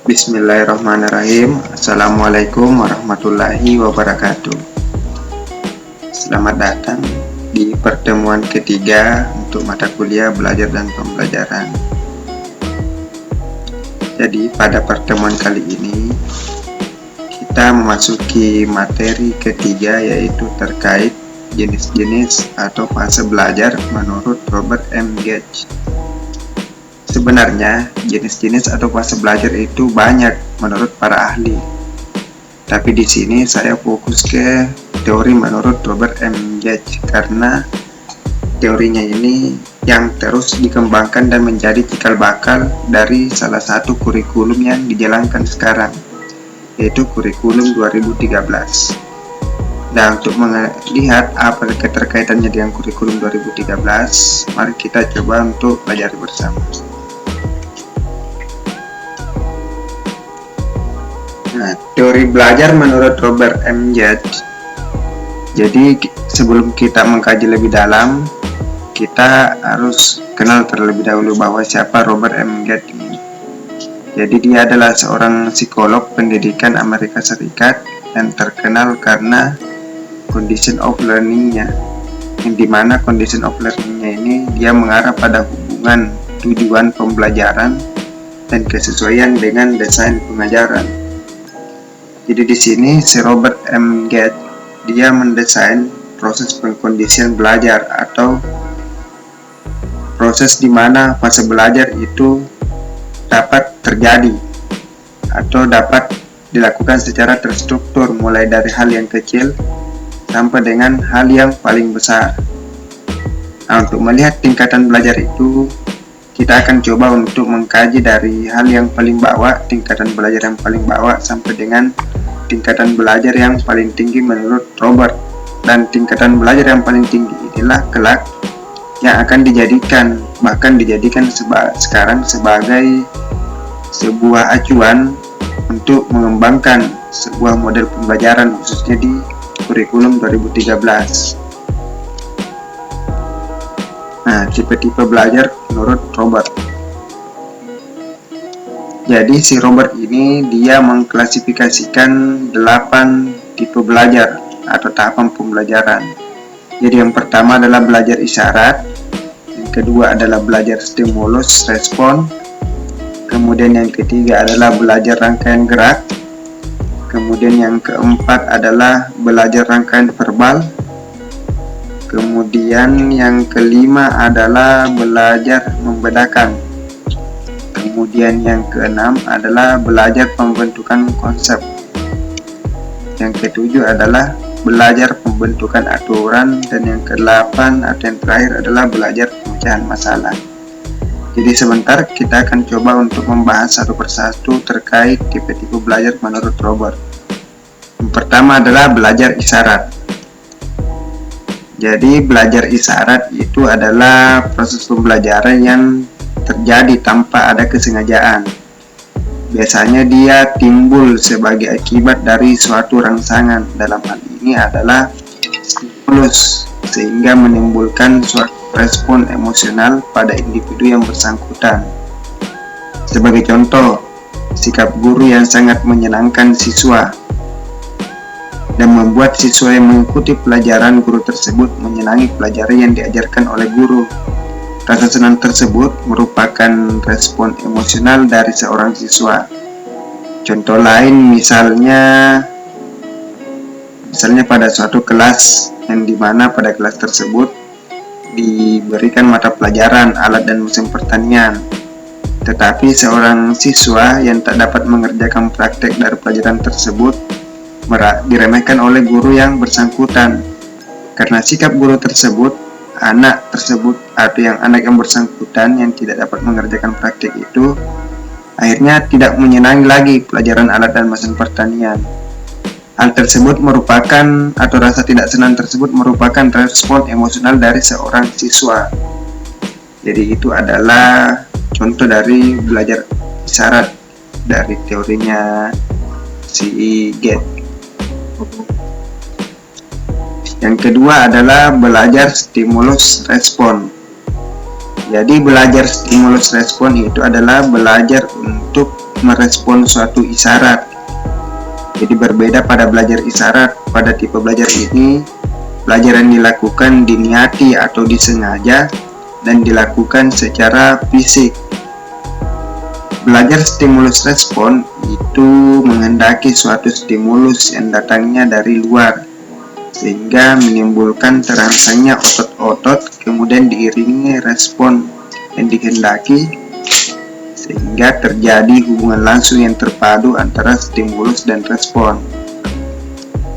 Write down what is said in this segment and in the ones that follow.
Bismillahirrahmanirrahim. Assalamualaikum warahmatullahi wabarakatuh. Selamat datang di pertemuan ketiga untuk mata kuliah belajar dan pembelajaran. Jadi pada pertemuan kali ini kita memasuki materi ketiga, yaitu terkait jenis-jenis atau fase belajar menurut Robert M. Gage. Sebenarnya jenis-jenis atau fase belajar itu banyak menurut para ahli. Tapi di sini saya fokus ke teori menurut Robert M. Gage karena teorinya ini yang terus dikembangkan dan menjadi cikal bakal dari salah satu kurikulum yang dijalankan sekarang, yaitu kurikulum 2013. Dan untuk melihat apa keterkaitannya dengan kurikulum 2013, mari kita coba untuk pelajari bersama. Nah, teori belajar menurut Robert M. Gage. Jadi sebelum kita mengkaji lebih dalam, kita harus kenal terlebih dahulu bahwa siapa Robert M. Gage ini. Jadi dia adalah seorang psikolog pendidikan Amerika Serikat yang terkenal karena condition of learning-nya, yang dimana condition of learning-nya ini dia mengarah pada hubungan tujuan pembelajaran dan kesesuaian dengan desain pengajaran. Jadi di sini si Robert M. Gage dia mendesain proses pengkondisian belajar atau proses di mana fase belajar itu dapat terjadi atau dapat dilakukan secara terstruktur, mulai dari hal yang kecil sampai dengan hal yang paling besar. Nah, untuk melihat tingkatan belajar itu, kita akan coba untuk mengkaji dari hal yang paling bawah, tingkatan belajar yang paling bawah, sampai dengan tingkatan belajar yang paling tinggi menurut Robert. Dan tingkatan belajar yang paling tinggi inilah kelak yang akan dijadikan, bahkan dijadikan sekarang sebagai sebuah acuan untuk mengembangkan sebuah model pembelajaran, khususnya di kurikulum 2013. Nah, tipe-tipe belajar menurut Robert. Jadi si Robert ini dia mengklasifikasikan 8 tipe belajar atau tahapan pembelajaran. Jadi yang pertama adalah belajar isyarat, yang kedua adalah belajar stimulus respon, kemudian yang ketiga adalah belajar rangkaian gerak, kemudian yang keempat adalah belajar rangkaian verbal, kemudian yang kelima adalah belajar membedakan, kemudian yang keenam adalah belajar pembentukan konsep, yang ketujuh adalah belajar pembentukan aturan, dan yang kedelapan atau yang terakhir adalah belajar pemecahan masalah. Jadi sebentar kita akan coba untuk membahas satu persatu terkait tipe-tipe belajar menurut Robert. Yang pertama adalah belajar isyarat. Jadi belajar isyarat itu adalah proses pembelajaran yang terjadi tanpa ada kesengajaan. Biasanya dia timbul sebagai akibat dari suatu rangsangan. Dalam hal ini adalah stimulus, sehingga menimbulkan suatu respon emosional pada individu yang bersangkutan. Sebagai contoh, sikap guru yang sangat menyenangkan siswa dan membuat siswa yang mengikuti pelajaran guru tersebut menyenangi pelajaran yang diajarkan oleh guru. Rasa senang tersebut merupakan respon emosional dari seorang siswa. Contoh lain misalnya pada suatu kelas yang dimana pada kelas tersebut diberikan mata pelajaran alat dan mesin pertanian, tetapi seorang siswa yang tak dapat mengerjakan praktek dari pelajaran tersebut diremehkan oleh guru yang bersangkutan. Karena sikap guru tersebut, anak yang bersangkutan yang tidak dapat mengerjakan praktek itu akhirnya tidak menyenangi lagi pelajaran alat dan mesin pertanian. Hal tersebut merupakan, atau rasa tidak senang tersebut merupakan respon emosional dari seorang siswa. Jadi itu adalah contoh dari belajar isyarat dari teorinya si Gage. Yang kedua adalah belajar stimulus respon. Jadi belajar stimulus respon itu adalah belajar untuk merespon suatu isyarat. Jadi berbeda pada belajar isyarat. Pada tipe belajar ini, pelajaran dilakukan diniati atau disengaja dan dilakukan secara fisik. Belajar stimulus respon itu menghendaki suatu stimulus yang datangnya dari luar, sehingga menimbulkan terangsangnya otot-otot, kemudian diiringi respon yang dikehendaki, sehingga terjadi hubungan langsung yang terpadu antara stimulus dan respon.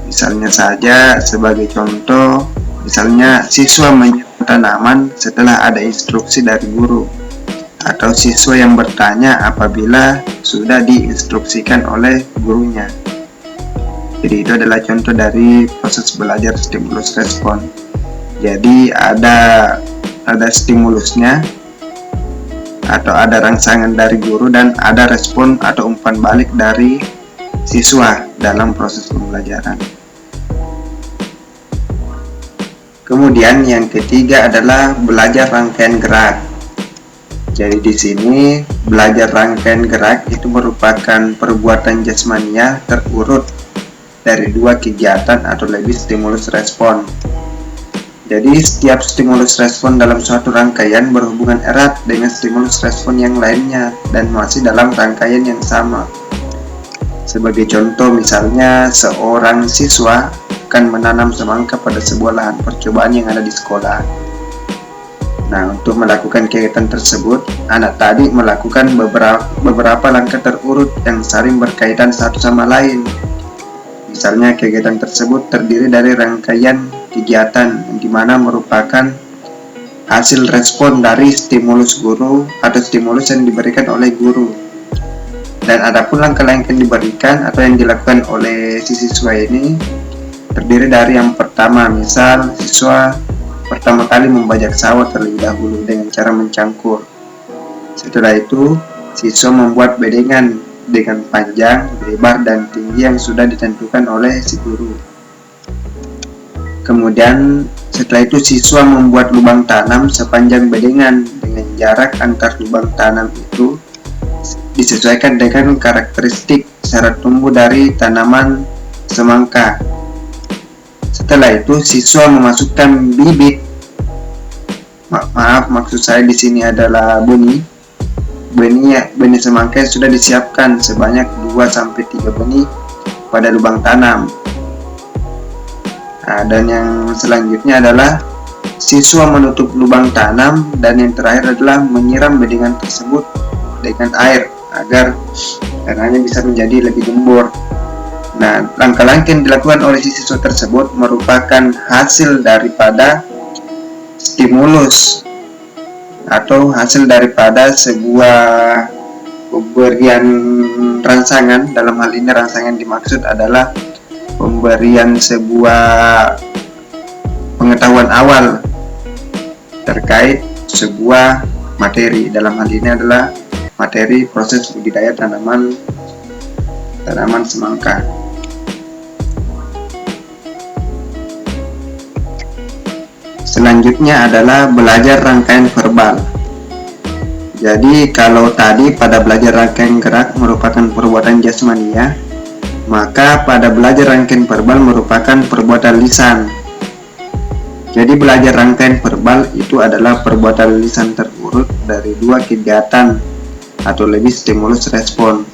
Misalnya saja, sebagai contoh, misalnya siswa menyiram tanaman setelah ada instruksi dari guru, atau siswa yang bertanya apabila sudah diinstruksikan oleh gurunya. Jadi itu adalah contoh dari proses belajar stimulus respon. Jadi ada stimulusnya atau ada rangsangan dari guru dan ada respon atau umpan balik dari siswa dalam proses pembelajaran. Kemudian yang ketiga adalah belajar rangkaian gerak. Jadi di sini belajar rangkaian gerak itu merupakan perbuatan jasmania terurut dari dua kegiatan atau lebih stimulus respon. Jadi setiap stimulus respon dalam suatu rangkaian berhubungan erat dengan stimulus respon yang lainnya dan masih dalam rangkaian yang sama. Sebagai contoh, misalnya seorang siswa akan menanam semangka pada sebuah lahan percobaan yang ada di sekolah. Nah, untuk melakukan kegiatan tersebut, anak tadi melakukan beberapa langkah terurut yang saling berkaitan satu sama lain. Misalnya kegiatan tersebut terdiri dari rangkaian kegiatan yang dimana merupakan hasil respon dari stimulus guru atau stimulus yang diberikan oleh guru. Dan adapun langkah-langkah yang diberikan atau yang dilakukan oleh si siswa ini terdiri dari yang pertama, misal siswa pertama kali membajak sawah terlebih dahulu dengan cara mencangkur. Setelah itu, siswa membuat bedengan dengan panjang, lebar, dan tinggi yang sudah ditentukan oleh si guru. Kemudian setelah itu siswa membuat lubang tanam sepanjang bedengan dengan jarak antar lubang tanam itu disesuaikan dengan karakteristik syarat tumbuh dari tanaman semangka. Setelah itu siswa memasukkan bibit, maksud saya di sini adalah benih semangka yang sudah disiapkan sebanyak 2-3 benih pada lubang tanam. Nah, dan yang selanjutnya adalah siswa menutup lubang tanam, dan yang terakhir adalah menyiram bedengan tersebut dengan air agar tanahnya bisa menjadi lebih gembur. Nah, langkah-langkah yang dilakukan oleh siswa tersebut merupakan hasil daripada stimulus atau hasil daripada sebuah pemberian rangsangan. Dalam hal ini rangsangan dimaksud adalah pemberian sebuah pengetahuan awal terkait sebuah materi. Dalam hal ini adalah materi proses budidaya tanaman semangka. Selanjutnya adalah belajar rangkaian verbal. Jadi kalau tadi pada belajar rangkaian gerak merupakan perbuatan jasmania, maka pada belajar rangkaian verbal merupakan perbuatan lisan. Jadi belajar rangkaian verbal itu adalah perbuatan lisan terurut dari dua kegiatan atau lebih stimulus respon.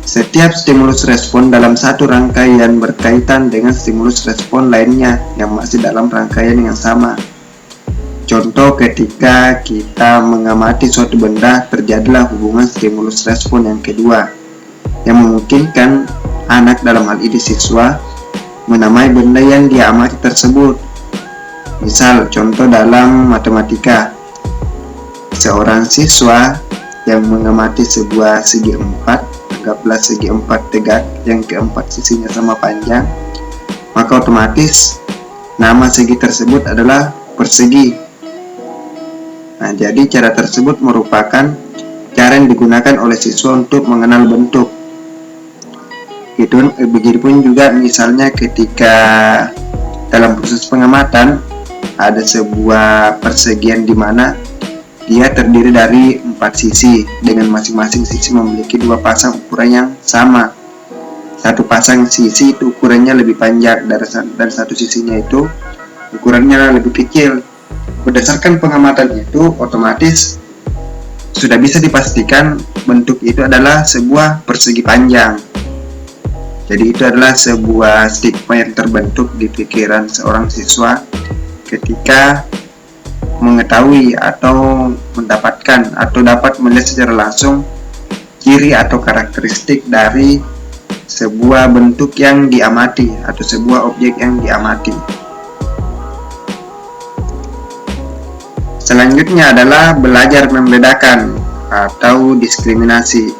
Setiap stimulus respon dalam satu rangkaian berkaitan dengan stimulus respon lainnya yang masih dalam rangkaian yang sama. Contoh, ketika kita mengamati suatu benda, terjadilah hubungan stimulus respon yang kedua, yang memungkinkan anak, dalam hal ini siswa, menamai benda yang dia amati tersebut. Misal, contoh dalam matematika, seorang siswa yang mengamati sebuah segi empat, anggaplah segi empat tegak yang keempat sisinya sama panjang, maka otomatis nama segi tersebut adalah persegi. Nah, jadi cara tersebut merupakan cara yang digunakan oleh siswa untuk mengenal bentuk. Begitupun juga misalnya ketika dalam proses pengamatan ada sebuah persegian di mana Dia terdiri dari 4 sisi, dengan masing-masing sisi memiliki 2 pasang ukuran yang sama. Satu pasang sisi itu ukurannya lebih panjang, dan satu sisinya itu ukurannya lebih kecil. Berdasarkan pengamatan itu, otomatis sudah bisa dipastikan bentuk itu adalah sebuah persegi panjang. Jadi itu adalah sebuah stigma yang terbentuk di pikiran seorang siswa ketika mengetahui atau mendapatkan atau dapat melihat secara langsung ciri atau karakteristik dari sebuah bentuk yang diamati atau sebuah objek yang diamati. Selanjutnya adalah belajar membedakan atau diskriminasi.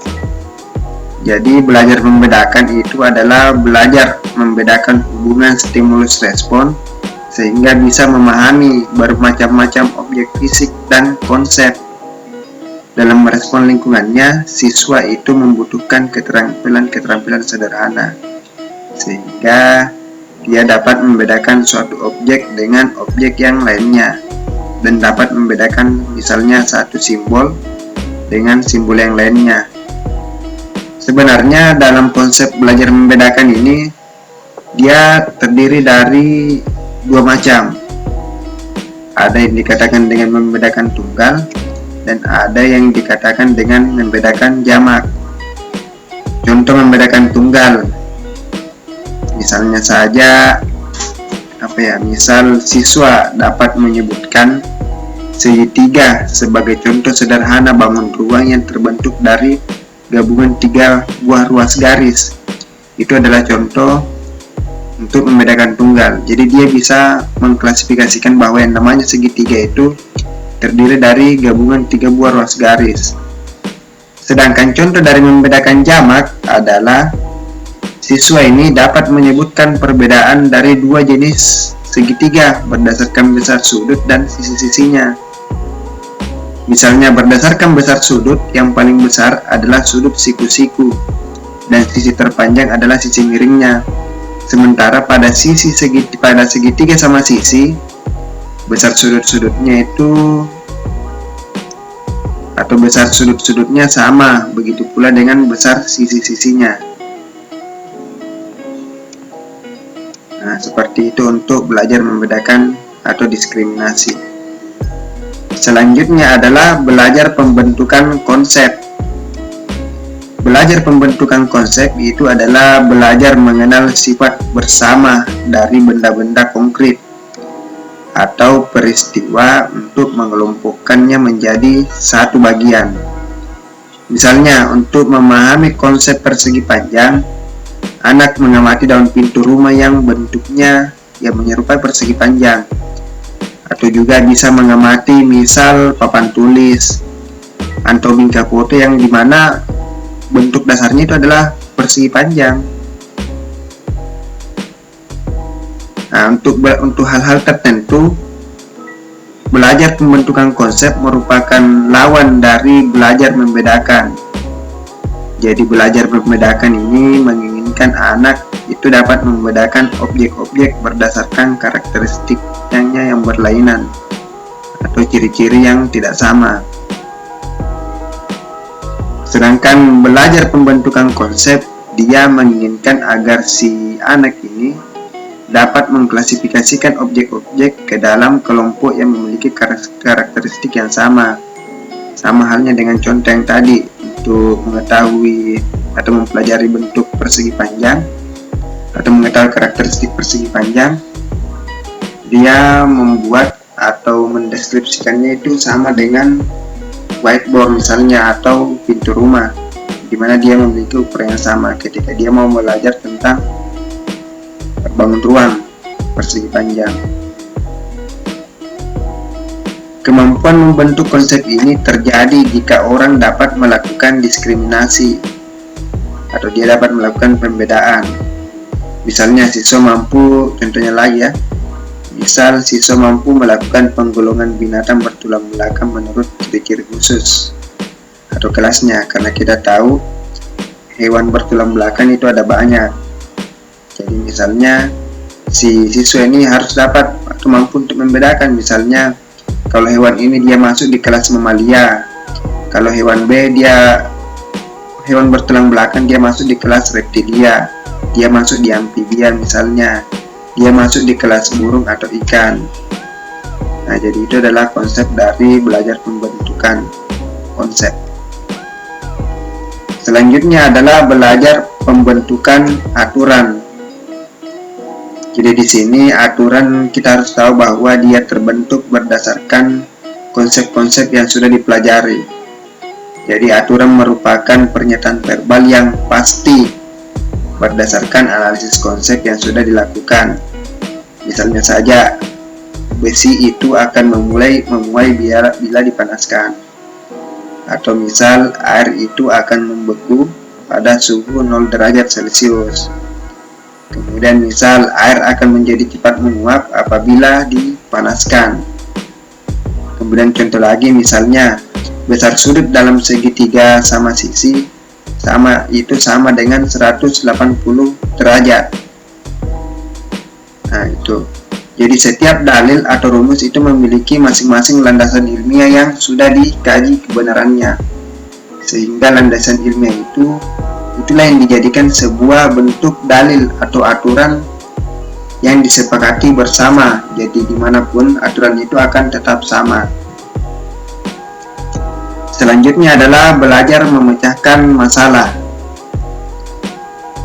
Jadi belajar membedakan itu adalah belajar membedakan hubungan stimulus respon sehingga bisa memahami bermacam-macam objek fisik dan konsep. Dalam merespon lingkungannya, siswa itu membutuhkan keterampilan sederhana sehingga dia dapat membedakan suatu objek dengan objek yang lainnya dan dapat membedakan misalnya satu simbol dengan simbol yang lainnya. Sebenarnya dalam konsep belajar membedakan ini dia terdiri dari 2 macam. Ada yang dikatakan dengan membedakan tunggal dan ada yang dikatakan dengan membedakan jamak. Contoh membedakan tunggal, misalnya saja misal siswa dapat menyebutkan segitiga sebagai contoh sederhana bangun ruang yang terbentuk dari gabungan 3 buah ruas garis. Itu adalah contoh untuk membedakan tunggal. Jadi dia bisa mengklasifikasikan bahwa yang namanya segitiga itu terdiri dari gabungan 3 buah ruas garis. Sedangkan contoh dari membedakan jamak adalah siswa ini dapat menyebutkan perbedaan dari 2 jenis segitiga berdasarkan besar sudut dan sisi-sisinya. Misalnya berdasarkan besar sudut, yang paling besar adalah sudut siku-siku dan sisi terpanjang adalah sisi miringnya. Sementara pada segitiga sama sisi, besar sudut-sudutnya itu atau besar sudut-sudutnya sama, begitu pula dengan besar sisi-sisinya. Nah, seperti itu untuk belajar membedakan atau diskriminasi. Selanjutnya adalah belajar pembentukan konsep. Belajar pembentukan konsep itu adalah belajar mengenal sifat bersama dari benda-benda konkret atau peristiwa untuk mengelompokkannya menjadi satu bagian. Misalnya, untuk memahami konsep persegi panjang, anak mengamati daun pintu rumah yang bentuknya menyerupai persegi panjang. Atau juga bisa mengamati misal papan tulis atau bingkai foto yang dimana bentuk dasarnya itu adalah persegi panjang. Nah, untuk hal-hal tertentu, belajar pembentukan konsep merupakan lawan dari belajar membedakan. Jadi belajar membedakan ini menginginkan anak itu dapat membedakan objek-objek berdasarkan karakteristiknya yang berlainan atau ciri-ciri yang tidak sama. Sedangkan belajar pembentukan konsep, dia menginginkan agar si anak ini dapat mengklasifikasikan objek-objek ke dalam kelompok yang memiliki karakteristik yang sama. Sama halnya dengan contoh yang tadi, untuk mengetahui atau mempelajari bentuk persegi panjang atau mengetahui karakteristik persegi panjang, dia membuat atau mendeskripsikannya itu sama dengan whiteboard misalnya atau pintu rumah, di mana dia memiliki ukuran yang sama ketika dia mau belajar tentang bangun ruang persegi panjang. Kemampuan membentuk konsep ini terjadi jika orang dapat melakukan diskriminasi atau dia dapat melakukan pembedaan. Misalnya siswa mampu, contohnya lagi ya, misal siswa mampu melakukan penggolongan binatang bertulang belakang menurut ciri-ciri khusus atau kelasnya, karena kita tahu hewan bertulang belakang itu ada banyak. Jadi misalnya si siswa ini harus dapat atau mampu untuk membedakan, misalnya Kalau hewan ini dia masuk di kelas mamalia. Kalau hewan B dia hewan bertulang belakang, dia masuk di kelas reptilia. Dia masuk di amfibia misalnya. Dia masuk di kelas burung atau ikan. Nah, jadi itu adalah konsep dari belajar pembentukan konsep. Selanjutnya adalah belajar pembentukan aturan. Jadi di sini aturan kita harus tahu bahwa dia terbentuk berdasarkan konsep-konsep yang sudah dipelajari. Jadi aturan merupakan pernyataan verbal yang pasti berdasarkan analisis konsep yang sudah dilakukan. Misalnya saja, besi itu akan memuai bila dipanaskan. Atau misal, air itu akan membeku pada suhu 0 derajat Celcius. Kemudian misal, air akan menjadi cepat menguap apabila dipanaskan. Kemudian contoh lagi misalnya, besar sudut dalam segitiga sama sisi sama dengan 180 derajat. Nah, itu. Jadi setiap dalil atau rumus itu memiliki masing-masing landasan ilmiah yang sudah dikaji kebenarannya. Sehingga landasan ilmiah itulah yang dijadikan sebuah bentuk dalil atau aturan yang disepakati bersama. Jadi dimanapun aturan itu akan tetap sama. Selanjutnya adalah belajar memecahkan masalah.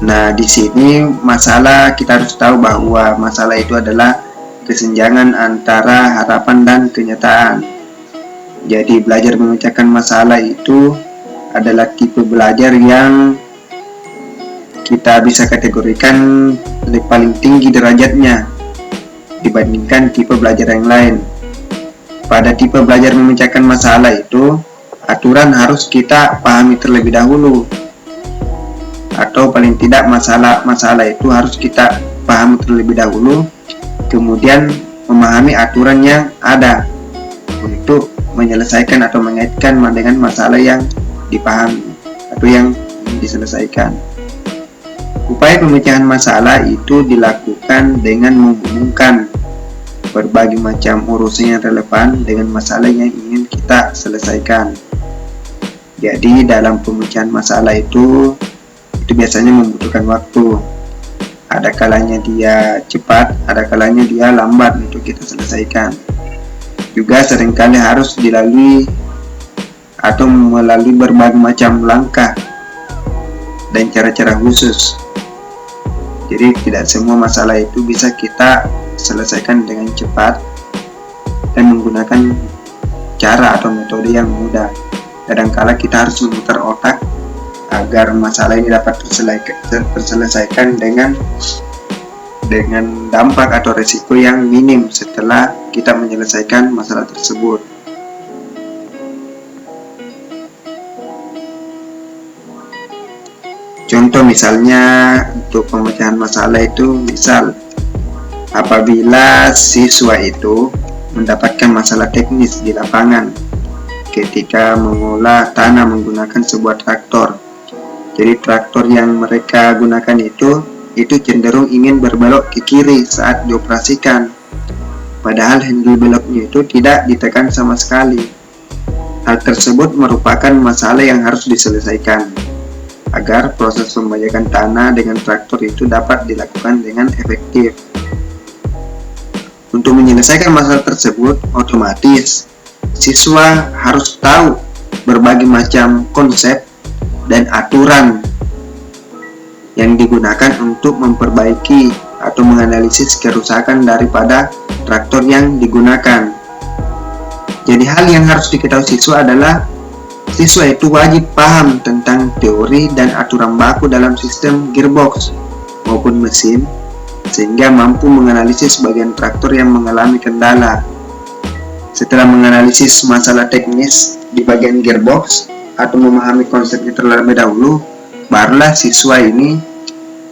Nah, di sini masalah kita harus tahu bahwa masalah itu adalah kesenjangan antara harapan dan kenyataan. Jadi belajar memecahkan masalah itu adalah tipe belajar yang kita bisa kategorikan paling tinggi derajatnya dibandingkan tipe belajar yang lain. Pada tipe belajar memecahkan masalah itu, aturan harus kita pahami terlebih dahulu, atau paling tidak masalah itu harus kita pahami terlebih dahulu, kemudian memahami aturan yang ada untuk menyelesaikan atau mengaitkan dengan masalah yang dipahami atau yang diselesaikan. Upaya pemecahan masalah itu dilakukan dengan menghubungkan berbagai macam urusan yang relevan dengan masalah yang ingin kita selesaikan. Jadi dalam pemecahan masalah itu biasanya membutuhkan waktu. Ada kalanya dia cepat, ada kalanya dia lambat untuk kita selesaikan. Juga seringkali harus dilalui atau melalui berbagai macam langkah dan cara-cara khusus. Jadi tidak semua masalah itu bisa kita selesaikan dengan cepat dan menggunakan cara atau metode yang mudah. Kadang-kala kita harus memutar otak agar masalah ini dapat terselesaikan dengan dampak atau resiko yang minim setelah kita menyelesaikan masalah tersebut. Contoh misalnya untuk pemecahan masalah itu, misal apabila siswa itu mendapatkan masalah teknis di lapangan ketika mengolah tanah menggunakan sebuah traktor. Jadi traktor yang mereka gunakan itu cenderung ingin berbelok ke kiri saat dioperasikan. Padahal handle beloknya itu tidak ditekan sama sekali. Hal tersebut merupakan masalah yang harus diselesaikan agar proses pembajakan tanah dengan traktor itu dapat dilakukan dengan efektif. Untuk menyelesaikan masalah tersebut, otomatis siswa harus tahu berbagai macam konsep dan aturan yang digunakan untuk memperbaiki atau menganalisis kerusakan daripada traktor yang digunakan. Jadi hal yang harus diketahui siswa adalah siswa itu wajib paham tentang teori dan aturan baku dalam sistem gearbox maupun mesin, sehingga mampu menganalisis bagian traktor yang mengalami kendala. Setelah menganalisis masalah teknis di bagian gearbox atau memahami konsepnya terlebih dahulu, barulah siswa ini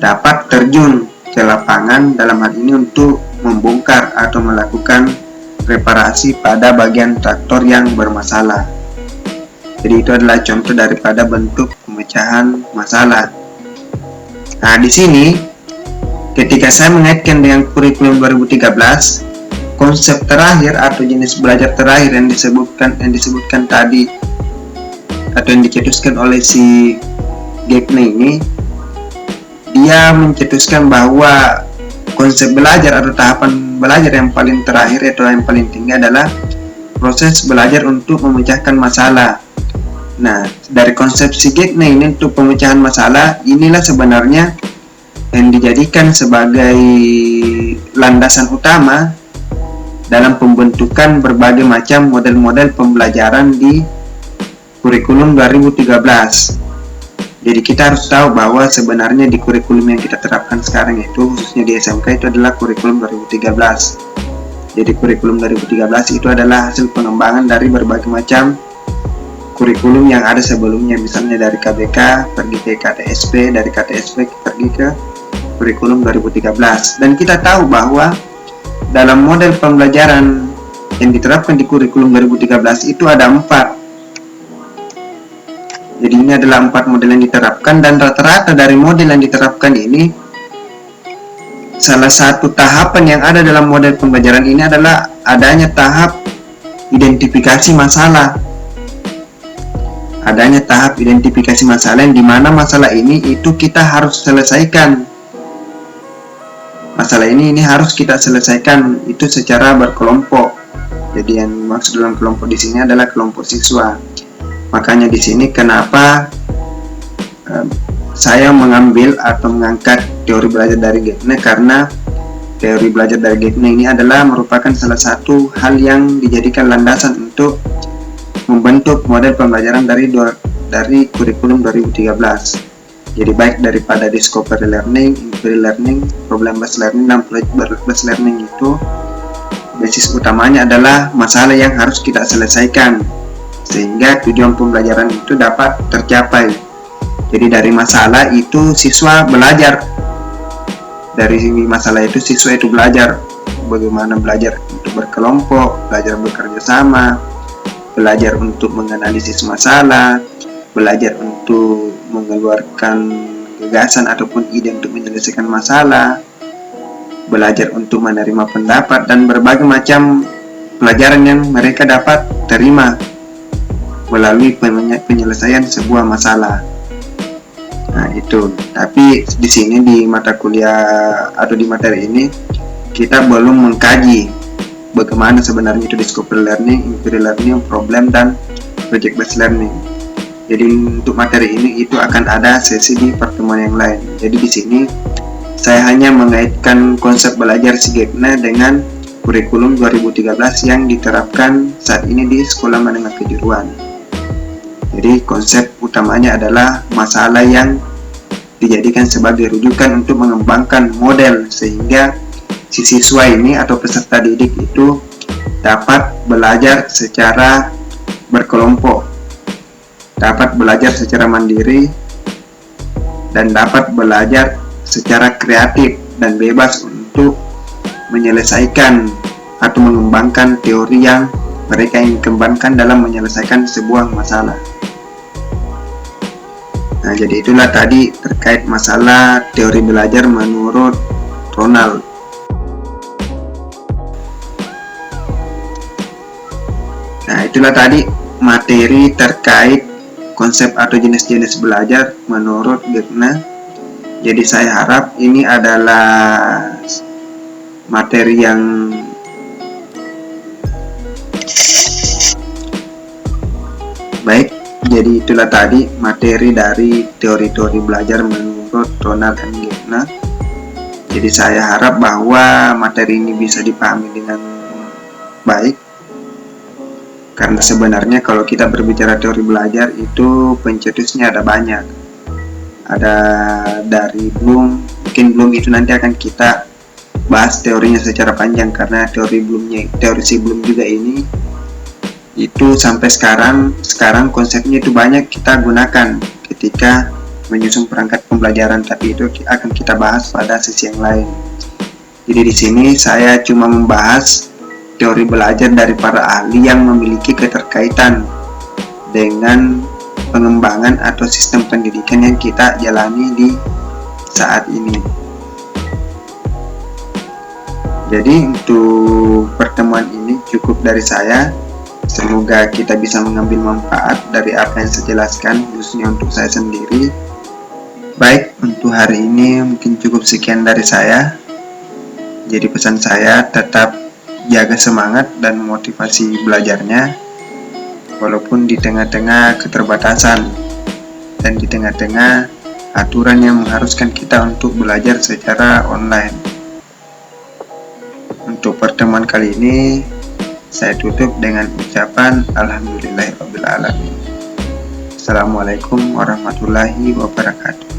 dapat terjun ke lapangan, dalam hal ini untuk membongkar atau melakukan reparasi pada bagian traktor yang bermasalah. Jadi itu adalah contoh daripada bentuk pemecahan masalah. Nah, di sini ketika saya mengaitkan dengan kurikulum 2013, konsep terakhir atau jenis belajar terakhir yang disebutkan tadi atau yang dicetuskan oleh si Gagne ini, dia mencetuskan bahwa konsep belajar atau tahapan belajar yang paling terakhir atau yang paling tinggi adalah proses belajar untuk memecahkan masalah. Nah, dari konsep si Gagne ini untuk pemecahan masalah, inilah sebenarnya yang dijadikan sebagai landasan utama dalam pembentukan berbagai macam model-model pembelajaran di kurikulum 2013. Jadi kita harus tahu bahwa sebenarnya di kurikulum yang kita terapkan sekarang itu, khususnya di SMK, itu adalah kurikulum 2013. Jadi kurikulum 2013 itu adalah hasil pengembangan dari berbagai macam kurikulum yang ada sebelumnya, misalnya dari KBK pergi ke KTSP, dari KTSP pergi ke kurikulum 2013. Dan kita tahu bahwa dalam model pembelajaran yang diterapkan di kurikulum 2013 itu ada 4. Jadi ini adalah 4 model yang diterapkan, dan rata-rata dari model yang diterapkan ini, salah satu tahapan yang ada dalam model pembelajaran ini adalah adanya tahap identifikasi masalah. Adanya tahap identifikasi masalah yang dimana masalah ini itu kita harus selesaikan. Masalah ini harus kita selesaikan itu secara berkelompok. Jadi yang maksud dalam kelompok di sini adalah kelompok siswa. Makanya di sini kenapa saya mengambil atau mengangkat teori belajar dari Gagne, karena teori belajar dari Gagne ini adalah merupakan salah satu hal yang dijadikan landasan untuk membentuk model pembelajaran dari kurikulum 2013. Jadi baik daripada discovery learning, inquiry learning, problem based learning, dan project based learning itu basis utamanya adalah masalah yang harus kita selesaikan sehingga tujuan pembelajaran itu dapat tercapai. Jadi dari masalah itu siswa belajar, dari masalah itu siswa itu belajar bagaimana belajar untuk berkelompok, belajar bekerja sama, belajar untuk menganalisis masalah, belajar untuk mengeluarkan gagasan ataupun ide untuk menyelesaikan masalah, belajar untuk menerima pendapat, dan berbagai macam pelajaran yang mereka dapat terima melalui penyelesaian sebuah masalah. Nah itu, tapi di sini di mata kuliah atau di materi ini kita belum mengkaji bagaimana sebenarnya itu discovery learning, inquiry learning, problem, dan project based learning. Jadi untuk materi ini itu akan ada sesi di pertemuan yang lain. Jadi di sini saya hanya mengaitkan konsep belajar si Gagne dengan kurikulum 2013 yang diterapkan saat ini di sekolah menengah kejuruan. Jadi konsep utamanya adalah masalah yang dijadikan sebagai rujukan untuk mengembangkan model sehingga si siswa ini atau peserta didik itu dapat belajar secara berkelompok, dapat belajar secara mandiri, dan dapat belajar secara kreatif dan bebas untuk menyelesaikan atau mengembangkan teori yang mereka ingin kembangkan dalam menyelesaikan sebuah masalah. Nah, jadi itulah tadi terkait masalah teori belajar menurut Ronald. Nah, itulah tadi materi terkait konsep atau jenis-jenis belajar menurut Gagne. Jadi saya harap ini adalah materi yang baik. Jadi itulah tadi materi dari teori-teori belajar menurut Ronald dan Gagne. Jadi saya harap bahwa materi ini bisa dipahami dengan baik, karena sebenarnya kalau kita berbicara teori belajar itu pencetusnya ada banyak. Ada dari Bloom, mungkin Bloom itu nanti akan kita bahas teorinya secara panjang, karena teori si Bloom juga ini itu sampai sekarang konsepnya itu banyak kita gunakan ketika menyusun perangkat pembelajaran, tapi itu akan kita bahas pada sesi yang lain. Jadi di sini saya cuma membahas teori belajar dari para ahli yang memiliki keterkaitan dengan pengembangan atau sistem pendidikan yang kita jalani di saat ini. Jadi untuk pertemuan ini cukup dari saya. Semoga kita bisa mengambil manfaat dari apa yang saya jelaskan, khususnya untuk saya sendiri. Baik, untuk hari ini mungkin cukup sekian dari saya. Jadi pesan saya tetap jaga semangat dan motivasi belajarnya, walaupun di tengah-tengah keterbatasan dan di tengah-tengah aturan yang mengharuskan kita untuk belajar secara online. Untuk pertemuan kali ini saya tutup dengan ucapan Alhamdulillahirabbil alamin. Assalamualaikum warahmatullahi wabarakatuh.